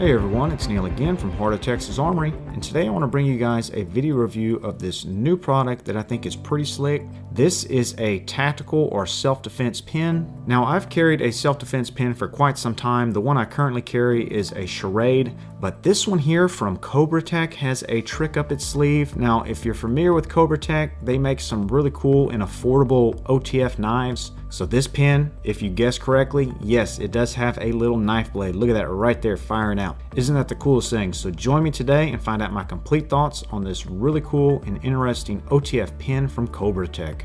Hey everyone, it's Neil again from Heart of Texas Armory, and today I want to bring you guys a video review of this new product that I think is pretty slick. This is a tactical or self-defense pin. Now I've carried a self-defense pin for quite some time. The one I currently carry is a Schrade, but this one here from Cobra Tech has a trick up its sleeve. Now if you're familiar with Cobra Tech, they make some really cool and affordable OTF knives. So this pin, if you guessed correctly, yes, it does have a little knife blade. Look at that right there firing out. Isn't that the coolest thing? So join me today and find out my complete thoughts on this really cool and interesting OTF pin from Cobra Tech.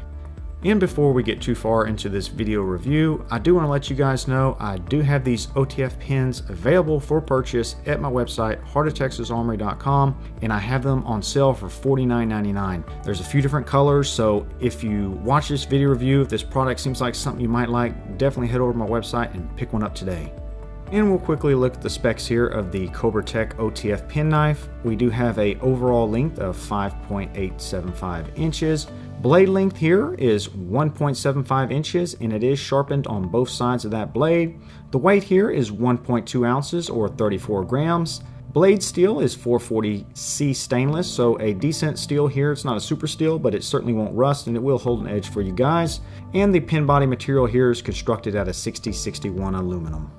And before we get too far into this video review, I do want to let you guys know I do have these OTF pins available for purchase at my website, heartoftexasarmory.com, and I have them on sale for $49.99. There's a few different colors, so if you watch this video review, if this product seems like something you might like, definitely head over to my website and pick one up today. And we'll quickly look at the specs here of the Cobra Tech OTF pin knife. We do have a overall length of 5.875 inches. Blade length here is 1.75 inches and it is sharpened on both sides of that blade. The weight here is 1.2 ounces or 34 grams. Blade steel is 440C stainless, so a decent steel here. It's not a super steel, but it certainly won't rust and it will hold an edge for you guys. And the pin body material here is constructed out of 6061 aluminum.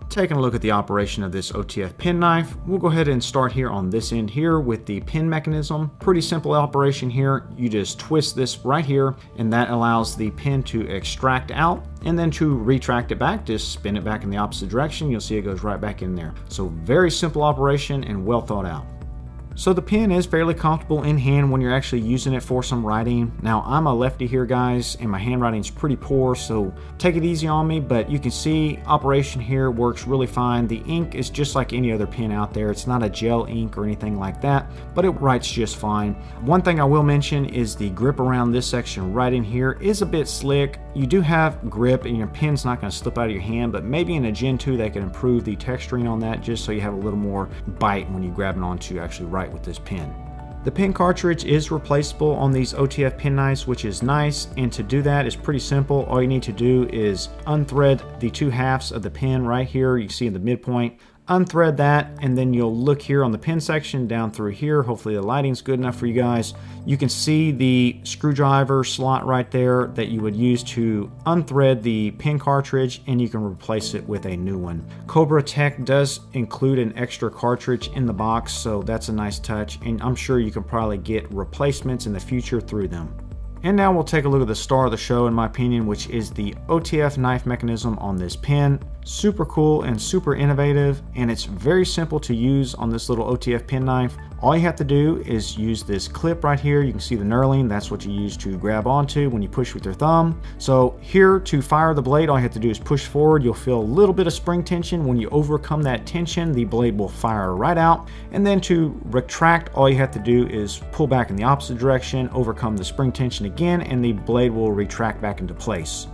Taking a look at the operation of this OTF pin knife, we'll go ahead and start here on this end here with the pin mechanism. Pretty simple operation here. You just twist this right here and that allows the pin to extract out, and then to retract it back, just spin it back in the opposite direction. You'll see it goes right back in there. So very simple operation and well thought out. So the pin is fairly comfortable in hand when you're actually using it for some writing. Now I'm a lefty here guys and my handwriting's pretty poor, so take it easy on me, but you can see operation here works really fine. The ink is just like any other pin out there. It's not a gel ink or anything like that, but it writes just fine. One thing I will mention is the grip around this section right in here is a bit slick. You do have grip and your pin's not going to slip out of your hand, but maybe in a Gen 2 they can improve the texturing on that just so you have a little more bite when you grab it on to actually write with this pin. The pin cartridge is replaceable on these OTF pin knives, which is nice, and to do that is pretty simple. All you need to do is unthread the two halves of the pin right here. You see in the midpoint. Unthread that, and then you'll look here on the pin section down through here. Hopefully the lighting's good enough for you guys. You can see the screwdriver slot right there that you would use to unthread the pin cartridge, and you can replace it with a new one. Cobra Tech does include an extra cartridge in the box, so that's a nice touch, and I'm sure you can probably get replacements in the future through them. And now we'll take a look at the star of the show in my opinion, which is the OTF knife mechanism on this pin. Super cool and super innovative, and it's very simple to use on this little OTF pin knife. All you have to do is use this clip right here. You can see the knurling. That's what you use to grab onto when you push with your thumb. So here to fire the blade, all you have to do is push forward. You'll feel a little bit of spring tension. When you overcome that tension, the blade will fire right out. And then to retract, all you have to do is pull back in the opposite direction, overcome the spring tension again, and the blade will retract back into place.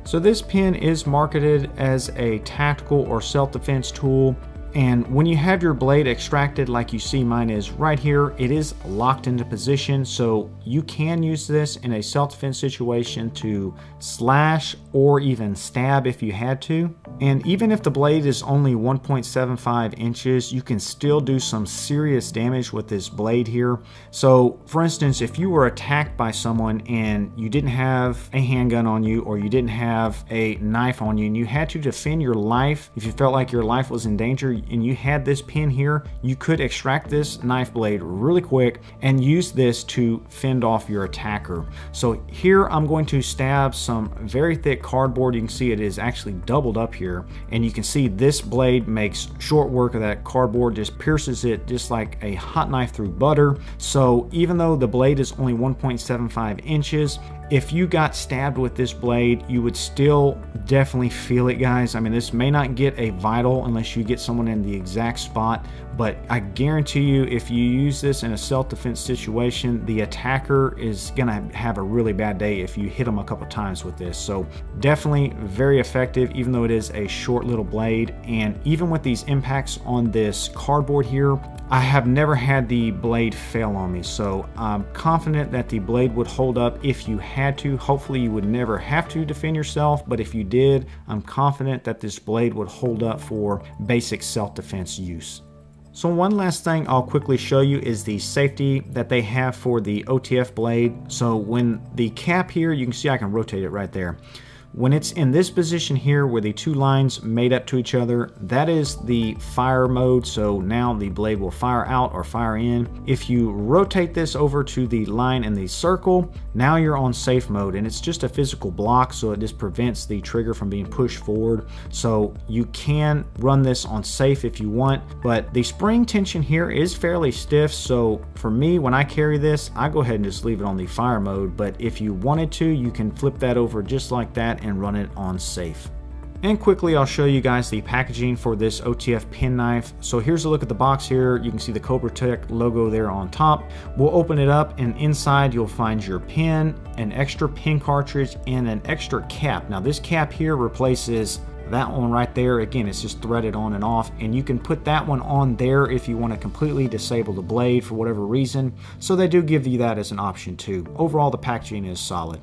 So this pin is marketed as a tactical or self-defense tool. And when you have your blade extracted like you see mine is right here, it is locked into position, so you can use this in a self-defense situation to slash or even stab if you had to. And even if the blade is only 1.75 inches, you can still do some serious damage with this blade here. So for instance, if you were attacked by someone and you didn't have a handgun on you or you didn't have a knife on you and you had to defend your life, if you felt like your life was in danger and you had this pin here, you could extract this knife blade really quick and use this to fend off your attacker. So here I'm going to stab some very thick cardboard. You can see it is actually doubled up here, and you can see this blade makes short work of that cardboard, just pierces it just like a hot knife through butter. So even though the blade is only 1.75 inches, if you got stabbed with this blade, you would still definitely feel it, guys. I mean, this may not get a vital unless you get someone in the exact spot, but I guarantee you if you use this in a self-defense situation, the attacker is gonna have a really bad day if you hit them a couple times with this. So definitely very effective, even though it is a short little blade. And even with these impacts on this cardboard here, I have never had the blade fail on me, so I'm confident that the blade would hold up if you had to. Hopefully you would never have to defend yourself, but if you did, I'm confident that this blade would hold up for basic self-defense use. So one last thing I'll quickly show you is the safety that they have for the OTF blade. So when the cap here, you can see I can rotate it right there. When it's in this position here where the two lines made up to each other, that is the fire mode. So now the blade will fire out or fire in. If you rotate this over to the line in the circle, now you're on safe mode, and it's just a physical block, so it just prevents the trigger from being pushed forward. So you can run this on safe if you want, but the spring tension here is fairly stiff. So for me, when I carry this, I go ahead and just leave it on the fire mode. But if you wanted to, you can flip that over just like that and run it on safe. And quickly, I'll show you guys the packaging for this OTF pen knife. So here's a look at the box here. You can see the Cobra Tech logo there on top. We'll open it up, and inside you'll find your pen, an extra pen cartridge, and an extra cap. Now this cap here replaces that one right there. Again, it's just threaded on and off, and you can put that one on there if you want to completely disable the blade for whatever reason. So they do give you that as an option too. Overall, the packaging is solid.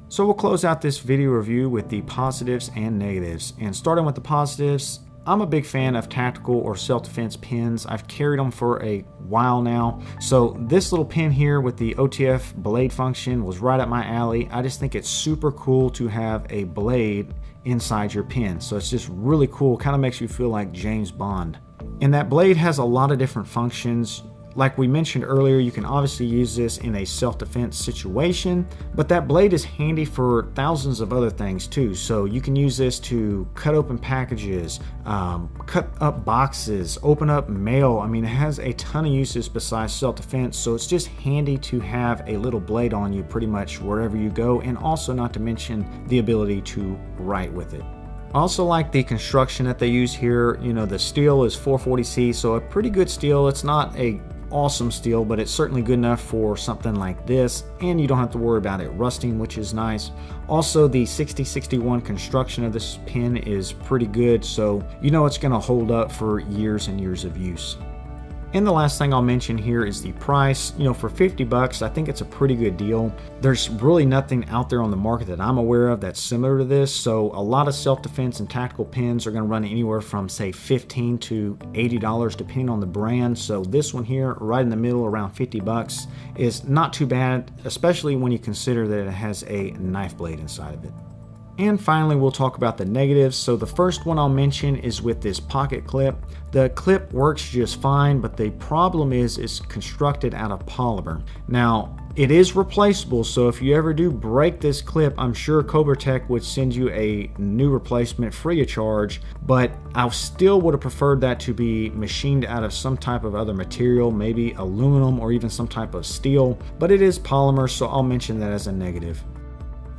So we'll close out this video review with the positives and negatives. And starting with the positives, I'm a big fan of tactical or self-defense pins. I've carried them for a while now. So this little pin here with the OTF blade function was right up my alley. I just think it's super cool to have a blade inside your pin. So it's just really cool, kind of makes you feel like James Bond. And that blade has a lot of different functions. Like we mentioned earlier, you can obviously use this in a self-defense situation, but that blade is handy for thousands of other things too. So you can use this to cut open packages, cut up boxes, open up mail. I mean, it has a ton of uses besides self-defense, so it's just handy to have a little blade on you pretty much wherever you go, and also not to mention the ability to write with it. I also like the construction that they use here. You know, the steel is 440C, so a pretty good steel. It's not a awesome steel, but it's certainly good enough for something like this, and you don't have to worry about it rusting, which is nice. Also, the 6061 construction of this pin is pretty good, so you know it's going to hold up for years and years of use. And the last thing I'll mention here is the price. You know, for 50 bucks, I think it's a pretty good deal. There's really nothing out there on the market that I'm aware of that's similar to this. So a lot of self-defense and tactical pins are going to run anywhere from say $15 to $80 depending on the brand. So this one here, right in the middle, around 50 bucks, is not too bad, especially when you consider that it has a knife blade inside of it. And finally, we'll talk about the negatives. So the first one I'll mention is with this pocket clip. The clip works just fine, but the problem is it's constructed out of polymer. Now, it is replaceable, so if you ever do break this clip, I'm sure Cobra Tech would send you a new replacement free of charge, but I still would have preferred that to be machined out of some type of other material, maybe aluminum or even some type of steel, but it is polymer, so I'll mention that as a negative.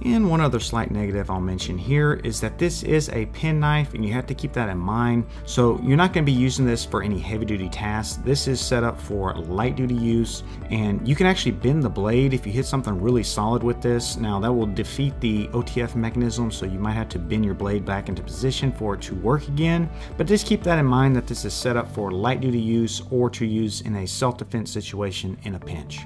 And one other slight negative I'll mention here is that this is a pen knife, and you have to keep that in mind. So you're not going to be using this for any heavy duty tasks. This is set up for light duty use, and you can actually bend the blade if you hit something really solid with this. Now that will defeat the OTF mechanism, so you might have to bend your blade back into position for it to work again. But just keep that in mind that this is set up for light duty use or to use in a self-defense situation in a pinch.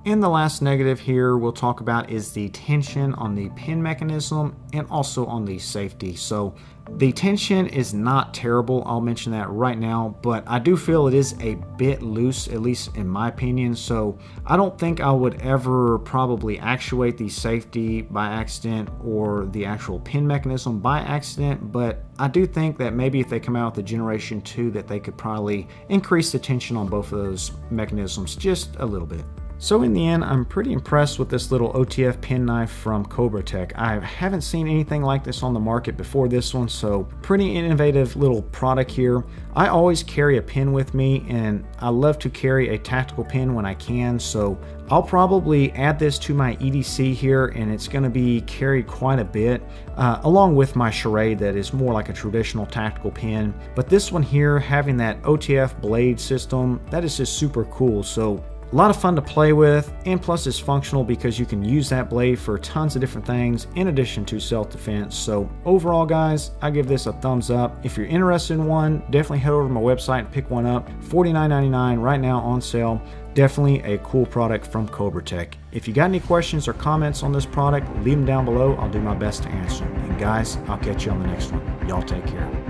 And the last negative here we'll talk about is the tension on the pin mechanism and also on the safety. So the tension is not terrible, I'll mention that right now, but I do feel it is a bit loose, at least in my opinion. So I don't think I would ever probably actuate the safety by accident or the actual pin mechanism by accident, but I do think that maybe if they come out with the Generation 2 that they could probably increase the tension on both of those mechanisms just a little bit. So in the end, I'm pretty impressed with this little OTF pen knife from Cobra Tech. I haven't seen anything like this on the market before this one, so pretty innovative little product here. I always carry a pen with me, and I love to carry a tactical pen when I can, so I'll probably add this to my EDC here, and it's going to be carried quite a bit, along with my Schrade that is more like a traditional tactical pen. But this one here, having that OTF blade system, that is just super cool. So a lot of fun to play with, and plus it's functional because you can use that blade for tons of different things in addition to self-defense. So overall guys, I give this a thumbs up. If you're interested in one, definitely head over to my website and pick one up. $49.99 right now on sale. Definitely a cool product from Cobra Tech. If you got any questions or comments on this product, leave them down below. I'll do my best to answer them. And guys, I'll catch you on the next one. Y'all take care.